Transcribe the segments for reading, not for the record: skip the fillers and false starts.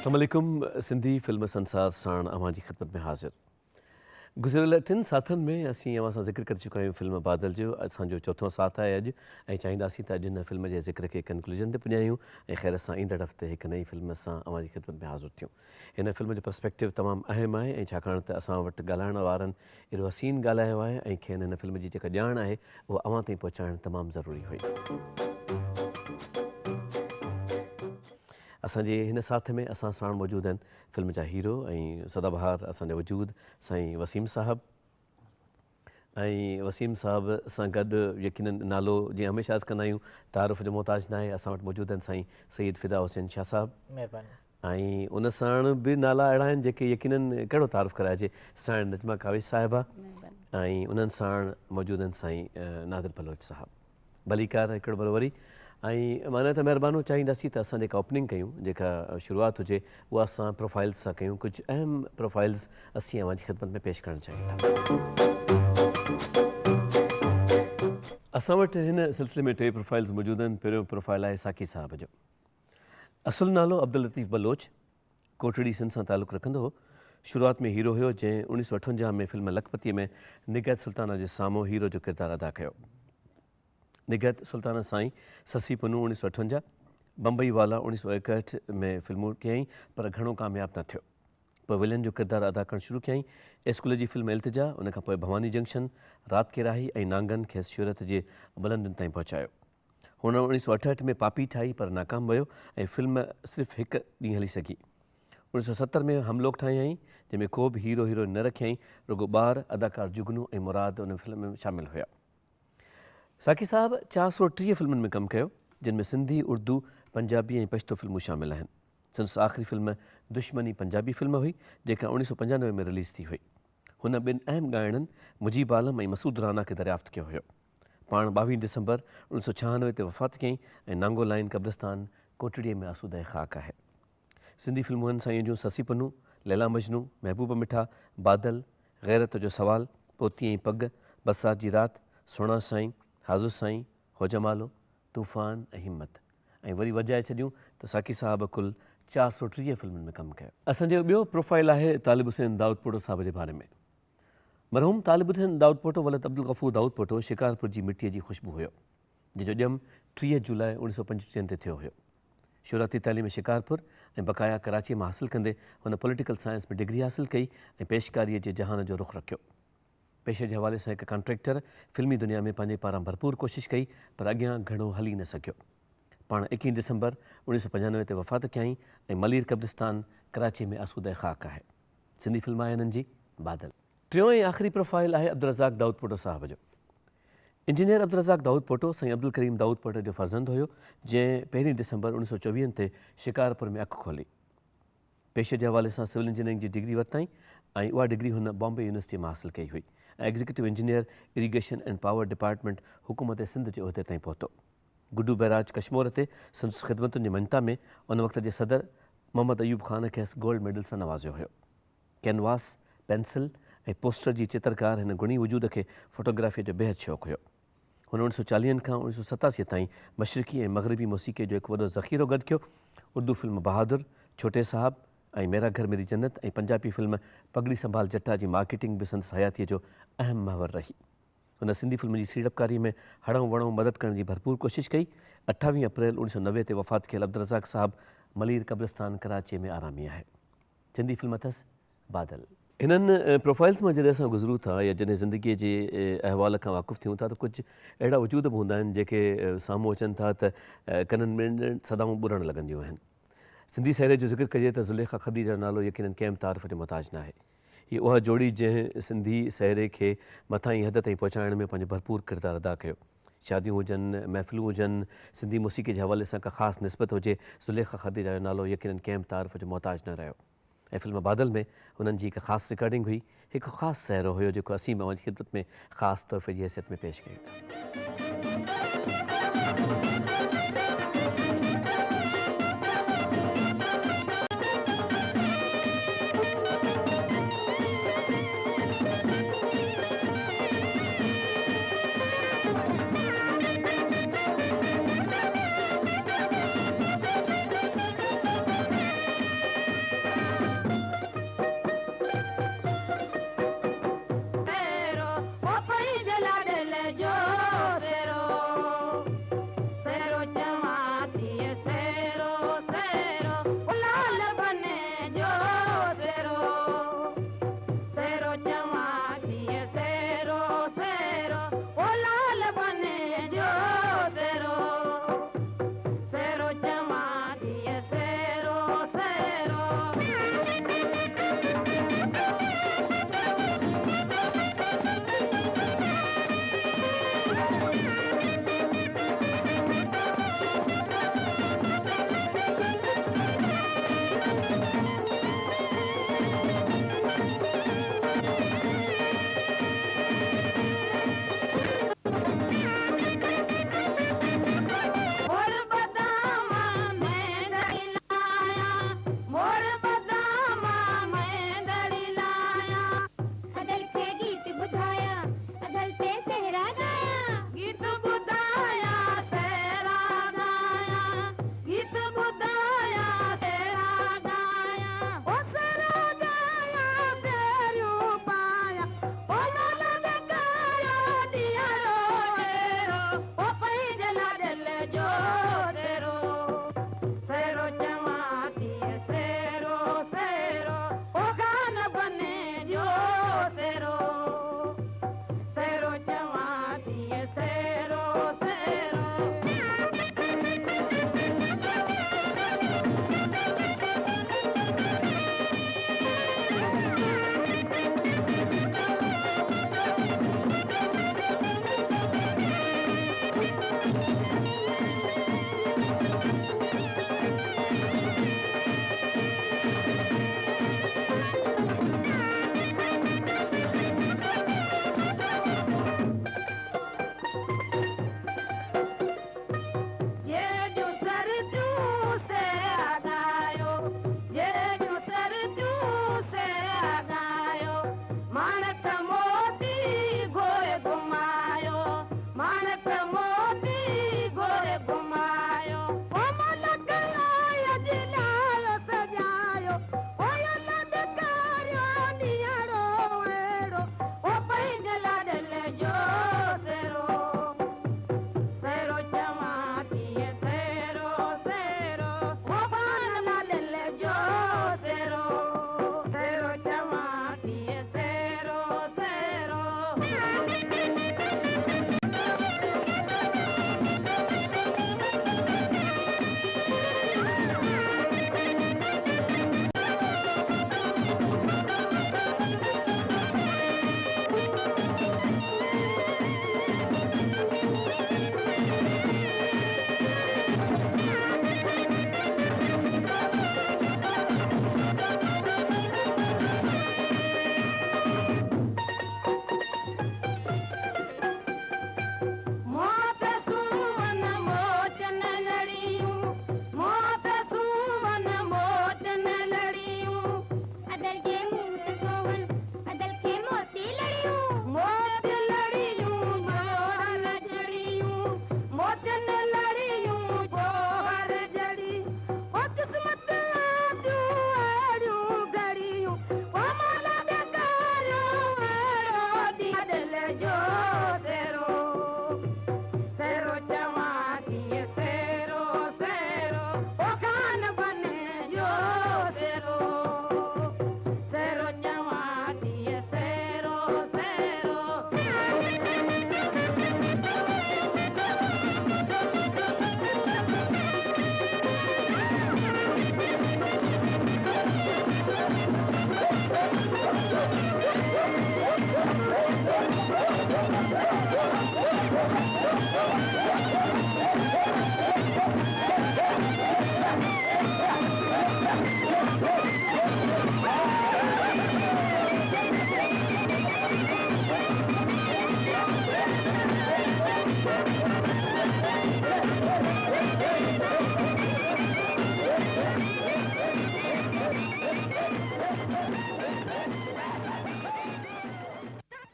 अस्सलाम वालेकुम। सिंधी फिल्म संसार साण अवां जी ख़िदमत में हाज़िर। गुज़िरियल 3 साथनि में असीं अवां सां ज़िक्र करे चुका आहियूं फिल्म बादल जो। असांजो चौथों साथ आहे अॼु ऐं चाहींदासीं त अॼु हिन फिल्म जे ज़िक्र खे कंक्लूजन ते पुॼायूं ऐं ख़ैर सां ईंदड़ हफ़्ते हिकु नई फिल्म सां अवां जी ख़िदमत में हाज़िर थियूं। हिन फिल्म जो पर्सपेक्टिव तमामु अहम आहे ऐं छाकाणि त असां वटि ॻाल्हाइण वारनि एॾो हसीन ॻाल्हायो आहे ऐं खेनि हिन फिल्म जी जेका ॼाण आहे उहा अवां ताईं पहुचाइणु तमामु ज़रूरी हुई। असांजे हिन साथ में असां साण मौजूदु आहिनि फिल्म जा हीरो ऐं सदाबहार असांजा वजूद साईं वसीम साहब ऐं वसीम साहब सां गॾु यकीनन नालो जीअं हमेशह अर्ज़ु कंदा आहियूं तारुफ़ जो मोहताज न आहे। असां वटि मौजूदु आहिनि साईं सईद फिदा हुसैन शाह साहब। महिरबानी। ऐं उन साण बि नाला अहिड़ा आहिनि जेके यकीनन कहिड़ो तारुफ़ कराइजे, साईं नजमा काविश साहिबा ऐं उन्हनि साण मौजूदु आहिनि साईं नादिर बलोच साहब। भलीकार हिकिड़ो बार वरी ऐं माना त महिरबानी चाहींदासीं त असां जेका ओपनिंग कयूं, जेका शुरूआति हुजे उहा असां प्रोफाइल्स सां कयूं। कुझु अहम प्रोफाइल्स असीं अवां जी ख़िदमत में पेश करणु चाहियूं था। असां वटि हिन सिलसिले में 3 प्रोफाइल्स मौजूदु आहिनि। पहिरियों प्रोफाइल आहे साकी साहब जो। असुलु नालो अब्दुल लतीफ़ बलोच, कोटड़ी सिंध सां तालुक़ु रखंदो हो। शुरूआति में हीरो हुयो जंहिं 1958 में फिल्म लखपतीअ में निगहत सुल्ताना जे साम्हूं हीरो जो किरदारु अदा कयो। निगहत सुल्ताना साईं ससी पुनू 1958, बम्बई वाला 1961 में फिल्मूं कयईं पर घणो कामयाबु न थियो। पोइ विलन जो किरदारु अदा करणु शुरू कयईं। स्कूल जी फिल्म इल्तिजा, उनखां पोइ भवानी जंक्शन, रात के राही ऐं नांगन खे शोहरत जे बुलंदियुनि ताईं पहुचायो। हुन 1968 में पापी ठाही पर नाकाम वियो ऐं फिल्म सिर्फ़ु हिकु ॾींहुं हली सघी। 1970 में हमलोक ठाहियईं जंहिंमें को बि हीरो हीरोइन न रखियईं, रुगो ॿार अदाकार जुगनू ऐं मुराद उन फिल्म में शामिलु हुया। साकी साहब 430 फिल्मुनि में कमु कयो, जिन में सिंधी, उर्दू, पंजाबी ऐं पश्तो फिल्मूं शामिलु आहिनि। संदसि आख़िरी फिल्म दुश्मनी पंजाबी फिल्म हुई जेका 1995 में रिलीज़ थी हुई। हुन 2 अहम ॻाइणनि मुजीब आलम ऐं मसूद राना खे दरियाफ़्त कयो हुयो। पाण 22 दिसंबर 1996 ते वफ़ात कयईं ऐं नांगो लाइन कब्रिस्तान कोटड़ीअ में आसूदह ख़ाक आहे। सिंधी फिल्मूं आहिनि साईं जूं ससी पुनू, लैला मजनू, महबूब मिठा, बादल, ग़ैरत जो सवाल, पोती ऐं पग, बरसात जी रात, सोणा साईं, हाज़ु साईं, होजमालो, तूफ़ान ऐं हिम्मत। ऐं वरी वजाए छॾियूं त साकी साहब कुल 430 फिल्मुनि में कमु कयो। असांजो ॿियो प्रोफाइल आहे तालिब हुसैन दाऊद पोटो साहब जे बारे में। मरहूम तालिब हुसैन दाऊद पोटो वलद अब्दुल गफ़ूर दाऊद पोटो शिकारपुर जी मिटीअ जी ख़ुशबू हुयो, जंहिंजो ॼमु 30 जुलाई 1965 ते थियो हुयो। शुरूआती तइलीम शिकारपुर ऐं बक़ाया कराची मां हासिलु कंदे हुन पॉलिटिकल साइंस में डिग्री हासिलु कई ऐं पेशकारीअ जे जहान जो रुख़ रखियो। पेशे जे हवाले सां हिकु कॉन्ट्रेक्टर फिल्मी दुनिया में पंहिंजे पारां भरपूर कोशिशि कई पर अॻियां घणो हली न सघियो। पाण 21 दिसंबर 1995 ते वफ़ात कयईं ऐं मलीर कब्रिस्तान कराची में आसूदह ख़ाक आहे। सिंधी फिल्म आहे हिननि जी बादल। टियों ऐं आख़िरी प्रोफाइल आहे अब्दुल रज़ाक दाऊद पोटो साहब जो। इंजीनियर अब्दुल रज़ाक दाऊद पोटो साईं अब्दुल करीम दाऊद पोटो जो फर्ज़ंद हुयो, जंहिं 1 दिसंबर 1924 ते शिकारपुर में अखि खोली। पेशे जे हवाले सां सिविल इंजीनियरिंग जी डिग्री वरितईं ऐं उहा डिग्री हुन बॉम्बे यूनिवर्सिटी मां हासिलु कई हुई ऐं executive engineer irrigation and power department हुकूमत सिंध जे उहिदे ताईं पहुतो। गुड्डू बैराज कश्मोर ते संदसि ख़िदमतुनि जी मञता में उन वक़्त जे सदर मोहम्मद अयूब ख़ान खे गोल्ड मेडल सां नवाज़ियो हुयो। कैनवास, पेंसिल ऐं पोस्टर जी चित्रकार हिन गुणी वजूद खे फ़ोटोग्राफीअ जो बेहद शौक़ु हुयो। हुन 1940 खां 1987 ताईं मशरिक़ी ऐं मग़रिबी मौसीक़ीअ जो हिकु वॾो ज़ख़ीरो गॾु कयो। उर्दू फिल्म बहादुर, छोटे साहब ऐं मेरा घर मेरी जन्नत ऐं पंजाबी फिल्म पगड़ी संभाल जट्टा जी मार्केटिंग बि संदसि हयातीअ जो अहम महवर रही। हुन सिंधी फिल्म जी सीड़पकारी में हणऊं वणऊं मदद करण जी भरपूर कोशिशि कई। 28 अप्रैल 1990 ते वफ़ात थियल अब्दुल रज़ाक साहब मलीर कब्रिस्तान कराची में आरामी आहे। सिंधी फिल्म अथसि बादल। हिननि प्रोफाइल्स मां जॾहिं असां गुज़रूं था या जॾहिं ज़िंदगीअ जे अहवाल खां वाक़ुफ़ु थियूं था त कुझु अहिड़ा वजूद बि हूंदा आहिनि जेके साम्हूं अचनि था त कननि में सदाऊं ॿुॾणु लॻंदियूं आहिनि। सिंधी साहिर जो ज़िक्र कजे त ज़ुलेखा ख़दीजा जो नालो यकीनन कंहिं तारीफ़ जो मुहताज न आहे। हीअ उहा जोड़ी जंहिं सिंधी साहिरे खे मथां ई हद ताईं पहुचाइण में पंहिंजो भरपूर किरदारु अदा कयो। शादियूं हुजनि, महफ़िलूं हुजनि, सिंधी मौसीक़ी जे हवाले सां का ख़ासि निस्बत हुजे, ज़ुलेखा ख़दीजा जो नालो यकीनन कंहिं तारीफ़ जो मुहताज न रहियो। ऐं फिल्म बादल में हुननि जी हिकु ख़ासि रिकॉर्डिंग हुई, हिकु ख़ासि साहिरो हुयो जेको असीं अवां जी ख़िदमत में ख़ासि तोहफ़े जी हैसियत में पेश कयूं था।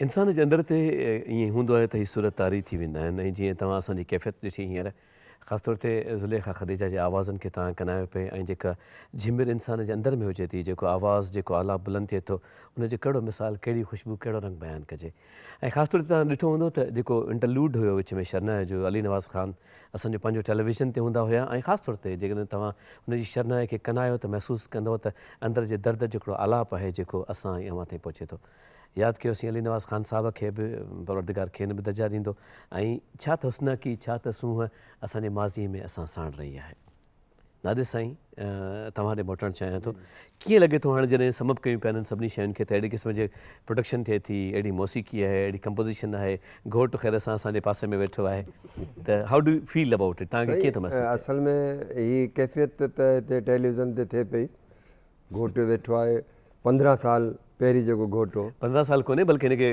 इंसान जे अंदर ते ईअं हूंदो आहे त हीअ सूरत तारी थी वेंदा आहिनि ऐं जीअं तव्हां असांजी कैफ़ियत ॾिठी हींअर ख़ासि तौर ते ज़ुलेखा ख़दीजा जे आवाज़नि खे तव्हां कनायो पिए ऐं जेका झिमिर इंसान जे अंदर में हुजे थी जेको आवाज़ु जेको आलाप बुलंद थिए थो उनजो कहिड़ो मिसाल कहिड़ी ख़ुशबू कहिड़ो रंग बयानु कजे ऐं ख़ासि तौर ते तव्हां ॾिठो हूंदो त जेको इंटरलूड हुयो विच में शरनाए जो अली नवाज़ ख़ान असांजो पंहिंजो टेलीविज़न ते हूंदा हुया ऐं ख़ासि तौर ते जेकॾहिं तव्हां हुनजी शरनाए खे कनायो त महसूसु कंदव त अंदर जे दर्द जो हिकिड़ो आलाप आहे जेको असां ऐं अव्हां ताईं पहुचे थो यादि कयोसीं अली नवाज़ ख़ान साहिब खे बि परवरदिगार खेनि बि दर्जा ॾींदो ऐं छा त हुस्न की छा त सूंहं असांजे माज़ीअ में असां साण रही आहे नादिर साईं तव्हां ॾे मोटणु चाहियां थो कीअं लॻे थो हाणे जॾहिं समप कयूं पिया आहिनि सभिनी शयुनि खे त अहिड़े क़िस्म जे प्रोडक्शन थिए थी अहिड़ी मौसीक़ी आहे अहिड़ी कंपोज़िशन आहे घोटु ख़ैर सां असांजे पासे में वेठो आहे त हाउ डू फील अबाउट इट तव्हांखे कीअं थो महसूसु असल में हीअ कैफ़ियत त हिते टेलीविज़न ते थिए पई घोटु वेठो आहे 15 साल पहिरीं जेको घोटु हो 15 साल कोन्हे बल्कि हिनखे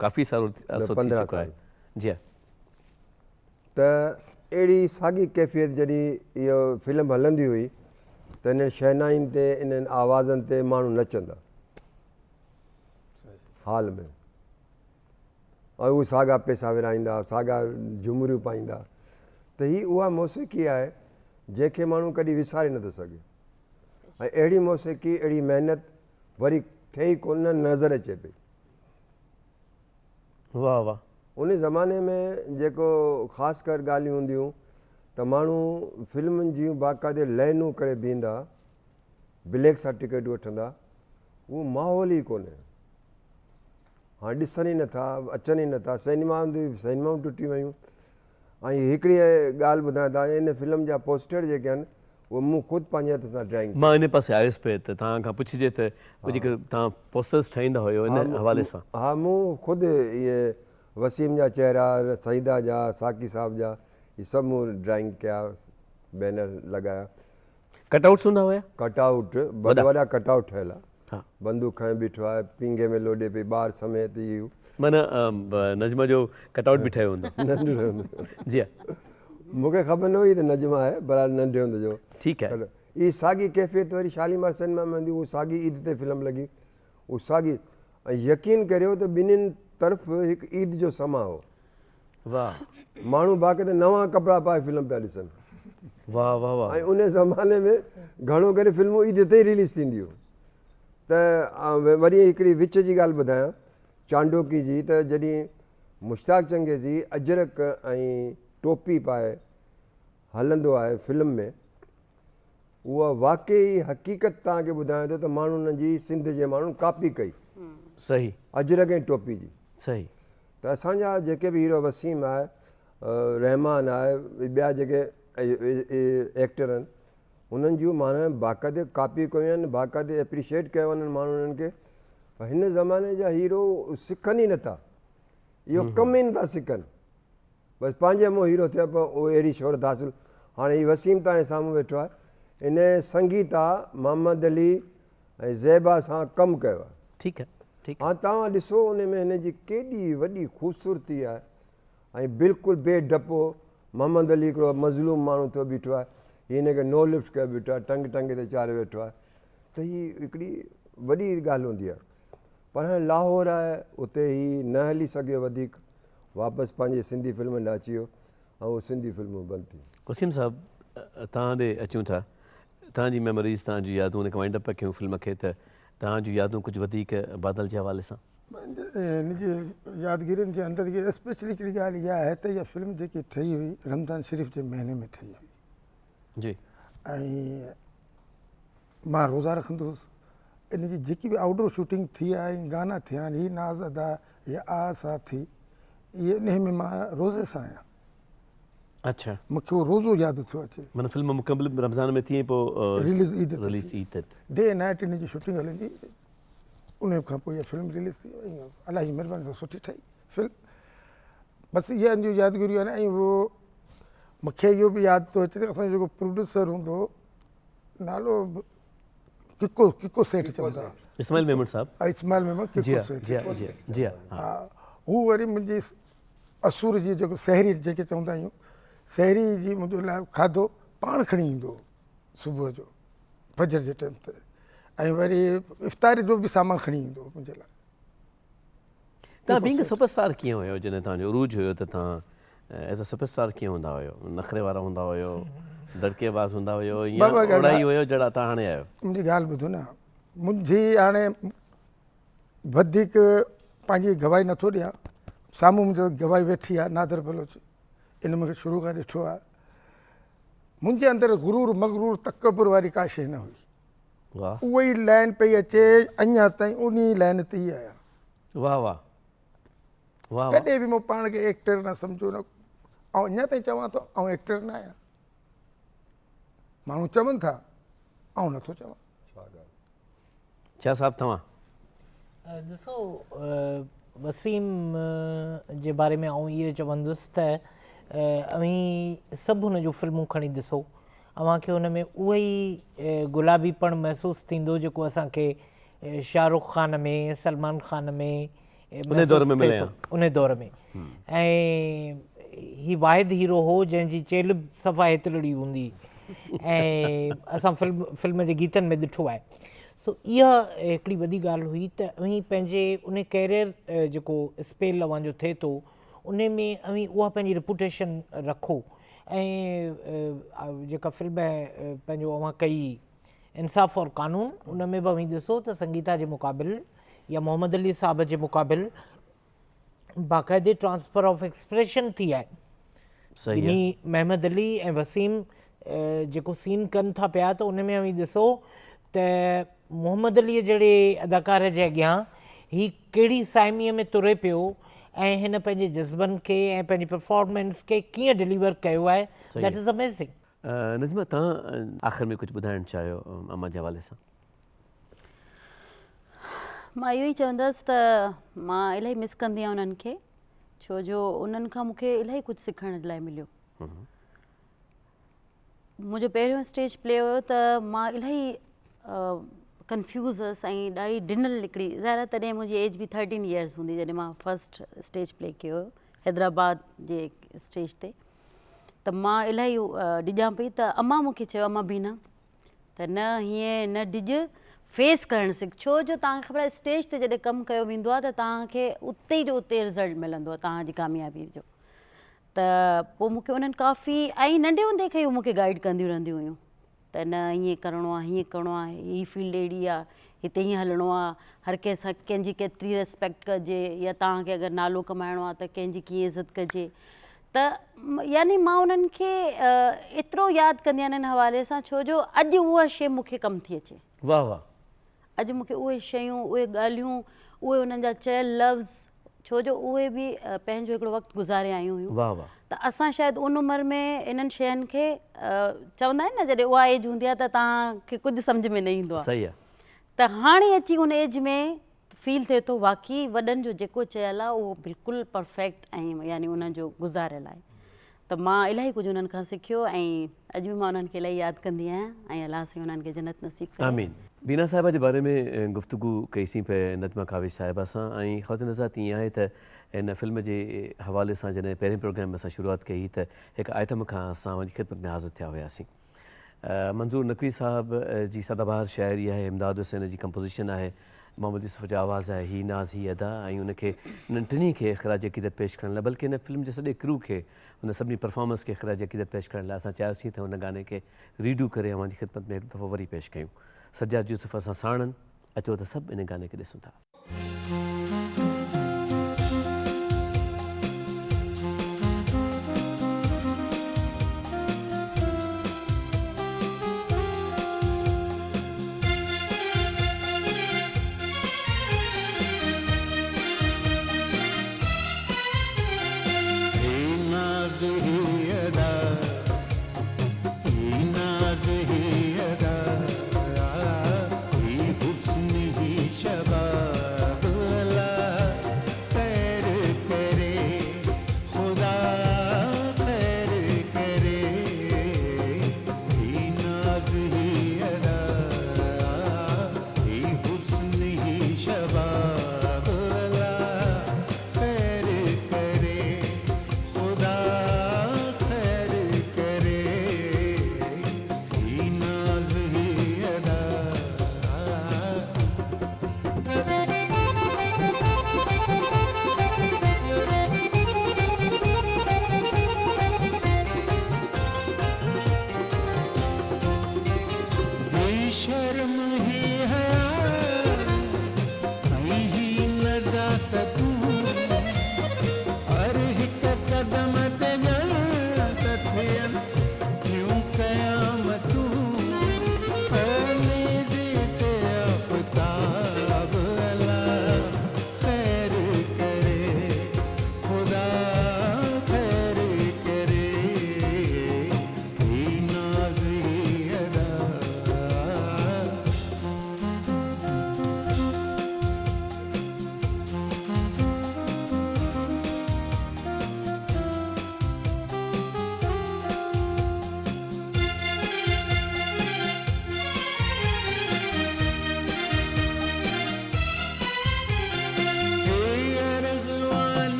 काफ़ी सारो अरसो थी चुको आहे जी हा त अहिड़ी साॻी कैफ़ियत जॾहिं इहो फिल्म हलंदी हुई त इन्हनि शहनाइनि ते इन्हनि आवाज़नि ते माण्हू नचंदा हाल में ऐं उहे साॻा पैसा विराईंदा साॻा झुमरियूं पाईंदा त हीअ उहा मौसीक़ी आहे जंहिंखे माण्हू कॾहिं विसारे नथो सघे ऐं अहिड़ी मौसीक़ी अहिड़ी महिनत वरी थिए ई कोन नज़र अचे पई वाह वाह उन ज़माने में जेको ख़ासि कर ॻाल्हियूं हूंदियूं त माण्हू फिल्मुनि जूं बाक़ाइदे लाइनूं करे बीहंदा ब्लैक सां टिकट वठंदा उहो माहौल ई कोन्हे हाणे ॾिसनि ई नथा अचनि ई नथा सिनेमाऊं टुटी वियूं ऐं हिकिड़ी ॻाल्हि ॿुधायां था इन फिल्म जा पोस्टर जेके आहिनि उहो मूं ख़ुदि पंहिंजे हथ सां ड्राइंग मां इन पासे आयुसि पिए त तव्हां खां पुछिजे त जेके तव्हां पोस्टर्स ठाहींदा हुयो इन हवाले सां हा मूं ख़ुदि इहे वसीम जा चहिरा सईदा जा साकी साहिब जा इहे सभु मूं ड्राइंग कया बैनर लॻाया कटआउट्स हूंदा हुया कटआउट वॾा कटआउट ठहियल आहे हा बंदूक खणी बीठो आहे पिंगे में लोॾे पई ॿार समेत इहो माना नज़मा जो कटआउट बि ठहियो हूंदो नंढो जी हा मूंखे ख़बर न हुई त नज़मा आहे पर नंढे हूंदे जो ठीकु आहे इहा साॻी कैफ़ियत वरी शालीमार सिनेमा में हूंदी उहा साॻी ईद ते फिल्म लॻी उहा साॻी ऐं यकीन करियो त ॿिन्हिनि तरफ़ हिकु ईद जो समा हो वाह माण्हू बाक़ाइदे नवां कपिड़ा पाए फिल्म पिया ॾिसनि वाह वाह वाह ऐं उन ज़माने में घणो करे फिल्मूं ईद ते ई रिलीज़ थींदियूं त वरी हिकिड़ी विच जी ॻाल्हि ॿुधायां चांडोकी जी त जॾहिं मुश्ताक चंगेज़ी अजरक ऐं टोपी पाए हलंदो आहे फिल्म में उहा वाक़ई हक़ीक़त तव्हांखे ॿुधायां थो त माण्हुनि जी सिंध जे माण्हुनि कॉपी कई सही अजरक ऐं टोपी जी सही त असांजा जेके बि हीरो वसीम आहे रहमान आहे ॿिया जेके एक्टर आहिनि उन्हनि जूं माना बाक़ाइदे कॉपी कयूं आहिनि बाक़ाइदे एप्रिशिएट कयो वञनि माण्हुनि खे हिन ज़माने जा हीरो सिखनि ई नथा इहो कमु ई नथा सिखनि बसि पंहिंजे मुंहुं हीरो थिया पियो उहो अहिड़ी शोहरत हासिलु हाणे हीउ वसीम तव्हांजे साम्हूं वेठो आहे इन संगीता मोहम्मद अली ऐं ज़ैबा सां कमु कयो आहे ठीकु आहे ठीकु हाणे तव्हां ॾिसो उन में हिन जी केॾी वॾी ख़ूबसूरती आहे ऐं बिल्कुलु बेडपो मोहम्मद अली हिकिड़ो मज़लूम माण्हू थियो बीठो आहे हीअ हिनखे नो लिफ्ट करे बीठो आहे टंग ते चाढ़े वेठो आहे त हीअ हिकिड़ी वॾी ॻाल्हि हूंदी आहे पर हाणे लाहौर आहे उते हीअ न हली सघियो वधीक वापसि पंहिंजी सिंधी फिल्म लाइ अची वियो ऐं सिंधी फिल्मूं बंदि थियूं। वसीम साहब, तव्हां ॾे अचूं था, तव्हांजी मेमोरीज़, तव्हांजी यादूं उनखे वाइंड अप कयूं फिल्म खे, त तव्हांजूं यादूं कुझु वधीक बादल जे हवाले सां? हिनजी यादगिरियुनि जे अंदरि इहा स्पेशली हिकिड़ी ॻाल्हि इहा आहे त इहा फिल्म जेकी ठही हुई रमज़ान शरीफ़ जे महीने में ठही हुई जी। ऐं मां रोज़ा रखंदो हुउसि। इन जी जेकी बि आउटडोर शूटिंग थी आहे, गाना थिया आहिनि, हीअ नाज़ अदा, हीअ आ थी, इहे इन में मां रोज़े सां आहियां। अच्छा, मूंखे उहो रोज़ो यादि थियो अचे। माना फिल्म मुकमिल रमज़ान में थी पोइ रिलीज़ रिलीज़ ईद ते day night in ji shooting हलंदी, उन खां पोइ इहा फिल्म रिलीज़ थी वई। अलाही महिरबानी सां सुठी ठही फिल्म। बसि इहा जो यादगिरियूं आहिनि। ऐं उहो मूंखे इहो बि यादि थो अचे त असांजो जेको प्रोड्यूसर हूंदो, नालो किको सेठ चवंदा, इस्माइल मेमन साहब। इस्माइल मेमन जी किको हाँ, सेठ। जी हाँ, जी हाँ, जी हाँ। हा, हू वरी मुंहिंजी असुर जी जेको सहरी जेके चवंदा आहियूं, सहरी जी मुंहिंजो लाइ खाधो पाण खणी ईंदो सुबुह जो फजर जे टाइम ते, ऐं वरी इफ़्तारी जो बि सामान खणी ईंदो मुंहिंजे लाइ। तव्हां बीइंग सुपरस्टार कीअं हुयो? जॾहिं तव्हांजो उरूज हुयो त तव्हां एज़ अ सुपरस्टार कीअं हूंदा हुयो? नखरे वारा हूंदा हुयो, दड़केबाज़ हूंदा हुयो, या ओड़ा ई हुयो जहिड़ा तव्हां हाणे आहियो? मुंहिंजी ॻाल्हि ॿुधो न, मुंहिंजी हाणे वधीक पंहिंजी गवाही नथो ॾियां। साम्हूं मुंहिंजो गवाही वेठी आहे नादर बलोच, इन मूंखे शुरू खां ॾिठो आहे। मुंहिंजे अंदरि गुरूर मगरूर तकबुर वारी का शइ न हुई। वाह उहा ई लाइन पई अचे, अञा ताईं उन लाइन ते ई आहियां। वाह वाह वाह। कॾहिं बि मूं पाण खे एक्टर न सम्झो न, ऐं अञा ताईं चवां थो ऐं एक्टर न आहियां। माण्हू चवनि था, ऐं नथो चवां। छा साहब तव्हां? ॾिसो, वसीम जे बारे में आउं इहो चवंदुसि त अवी सभु हुनजूं फिल्मूं खणी ॾिसो, अव्हांखे हुन में उहो ई गुलाबीपण महसूसु थींदो जेको असांखे शाहरुख़ ख़ान में, सलमान ख़ान में उन दौर में मिले। उन दौर में। ऐं ही वाहिद हीरो हो जंहिंजी चेल बि सफ़ा हेतिरड़ी हूंदी, ऐं असां फिल्म जे गीतनि में ॾिठो आहे। सो इहा हिकिड़ी वॾी ॻाल्हि हुई त अवी पंहिंजे उन कैरियर जेको स्पेल अव्हांजो थिए थो, उन में अवी उहा पंहिंजी रिपुटेशन रखो। ऐं जेका फिल्म पंहिंजो अव्हां कई इंसाफ़ और कानून, उन में बि अवी ॾिसो त संगीता जे मुक़ाबिल या मोहम्मद अली साहब जे मुक़ाबिल बाक़ाइदे ट्रांसफर ऑफ एक्सप्रेशन थी आहे। ॿिन्ही महमद अली ऐं वसीम जेको सीन कनि था पिया, त उन में अवी ॾिसो त मोहम्मद अलीअ जहिड़े अदाकार जे अॻियां ही कहिड़ी साइमीअ में तुरे पियो, ऐं हिन पंहिंजे जज़्बनि खे ऐं पंहिंजी परफॉर्मेंस खे कीअं डिलीवर कयो आहे। That is amazing. नज़मा, तव्हां आख़िर में कुझु ॿुधाइणु चाहियो अम्मा जे हवाले सां? मां इहो ई चवंदसि त मां इलाही मिस कंदी आहियां उन्हनि खे, छो जो उन्हनि खां मूंखे इलाही कुझु सिखण लाइ मिलियो। मुंहिंजो पहिरियों स्टेज प्ले हुयो त मां इलाही कंफ्यूज़ हुअसि ऐं ॾाढी ॾिनल हिकिड़ी, ज़ाहिर तॾहिं मुंहिंजी एज बि 13 इयर्स हूंदी जॾहिं मां फस्ट स्टेज प्ले कयो हुयो हैदराबाद जे स्टेज ते। त मां इलाही ॾिजां पई, त अम्मा मूंखे चयो, अम्मा बीना त न हीअं न ॾिज, फेस करणु सिख। छो जो तव्हांखे ख़बर आहे स्टेज ते जॾहिं कमु कयो वेंदो आहे त तव्हांखे उते ई जो उते रिज़ल्ट मिलंदो आहे तव्हांजी कामयाबी जो। त पोइ मूंखे उन्हनि काफ़ी, ऐं नंढे हूंदे खां ई मूंखे गाइड कंदियूं रहंदियूं हुयूं त न हीअं करिणो आहे, हीअं करिणो आहे, हीअ फील्ड अहिड़ी आहे, हिते हीअं हलिणो आहे, हर कंहिंसां कंहिंजी केतिरी रिस्पेक्ट कजे, या तव्हांखे अगरि नालो कमाइणो आहे त कंहिंजी कीअं इज़त कजे। त यानी मां उन्हनि खे एतिरो यादि कंदी आहियां हिन हवाले सां, छो जो अॼु उहा शइ मूंखे कमु थी अचे। वाह वाह। अॼु मूंखे उहे शयूं, उहे ॻाल्हियूं, उहे उन्हनि जा चयल लफ़्ज़, छो जो उहे बि पंहिंजो हिकिड़ो वक़्तु गुज़ारे आयूं हुयूं। वाह वाह। त असां शायदि उन उमिरि में इन्हनि शयुनि खे चवंदा आहिनि न, जॾहिं उहा एज हूंदी आहे त तव्हांखे कुझु सम्झ में न ईंदो आहे। सही आहे। त हाणे अची उन एज में फील थिए थो वाक़ई वॾनि जो जेको चयल आहे उहो बिल्कुलु परफेक्ट ऐं यानी उन्हनि जो गुज़ारियल आहे। त मां इलाही कुझु उन्हनि खां सिखियो, ऐं अॼु बि मां उन्हनि खे इलाही यादि कंदी आहियां, ऐं अलाह साईं उन्हनि खे जन्नत नसीब करे। आमीन। बीना साहिबा जे बारे में गुफ़्तगू कईसीं पिए नज़मा काविश साहिबा सां, ऐं ख़ातिन नज़ात ईअं आहे त हिन फिल्म जे हवाले सां जॾहिं पहिरें प्रोग्राम में असां शुरूआति कई त हिकु आइटम खां असां वञी ख़िदमत में हाज़िर थिया हुआसीं। मंज़ूर नक़वी साहब जी सदाबहार शाइरी आहे, इमदाद हुसैन जी कंपोज़िशन आहे, मोहम्मद यूसुफ जो आवाज़ आहे, ही नाज़ ही अदा, ऐं उनखे उन्हनि टिनी खे ख़राज अक़ीदत पेश करण लाइ, बल्कि हिन फिल्म जे सॼे क्रू खे हुन सभिनी परफॉर्मेंस खे ख़राज अक़ीदत पेश करण लाइ असां चाहियोसीं त हुन गाने खे रीडू करे अव्हांजी ख़िदमत में हिकु दफ़ो वरी पेश कयूं। सज्जाद यूसुफ असां साणनि, अचो त सभु इन गाने खे ॾिसूं था।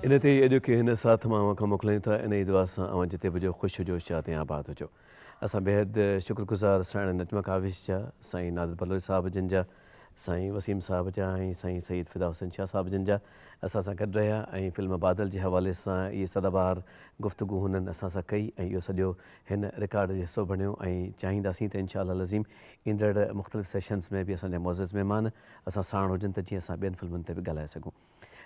इन ते अॼु के हिन साथ मां अव्हां खां मोकिलियूं था। इन ई दुआ सां अव्हां जिते बि हुजो ख़ुशि हुजो, शाद ऐं आबाद हुजो। असां बेहद शुक्रगुज़ार साईं नजमा काविश जा, साईं नादिर बलोच साहब जिन जा, साईं वसीम साहब जा ऐं साईं सईद फिदा हुसैन शाह साहब जिन जा असां सां गॾु रहिया ऐं फिल्म बादल जे हवाले सां इहे सदाबहार गुफ़्तगू हुननि असां सां कई ऐं इहो सॼो हिन रिकॉर्ड जो हिसो बणियो ऐं चाहींदासीं त इंशा अल्लाह लज़ीम ईंदड़ मुख़्तलिफ़ सेशन्स में बि असांजा मुअज़्ज़िज़ महिमान असां साण हुजनि त जीअं असां ॿियनि फिल्मुनि ते बि ॻाल्हाए सघूं।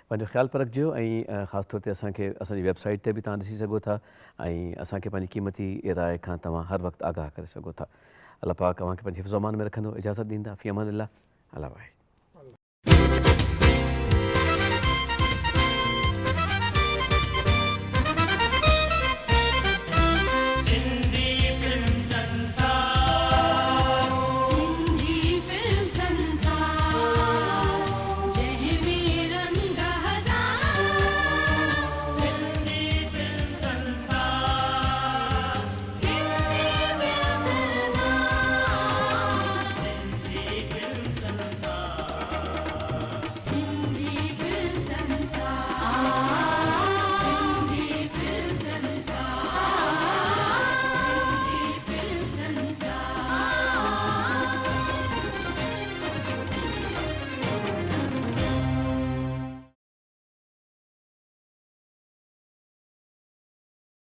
पंहिंजो ख़्यालु रखिजो ऐं ख़ासि तौर ते असांखे असांजी वेबसाइट ते बि तव्हां ॾिसी सघो था ऐं असांखे पंहिंजी क़ीमती राय खां तव्हां हर वक़्तु आगाह करे सघो था। अल्लाह पाक अव्हांखे पंहिंजे हिफ़्ज़ अमान में रखंदो। इजाज़त ॾींदा। फ़ी अमान अल्लाह। अल्लाह वाहिद।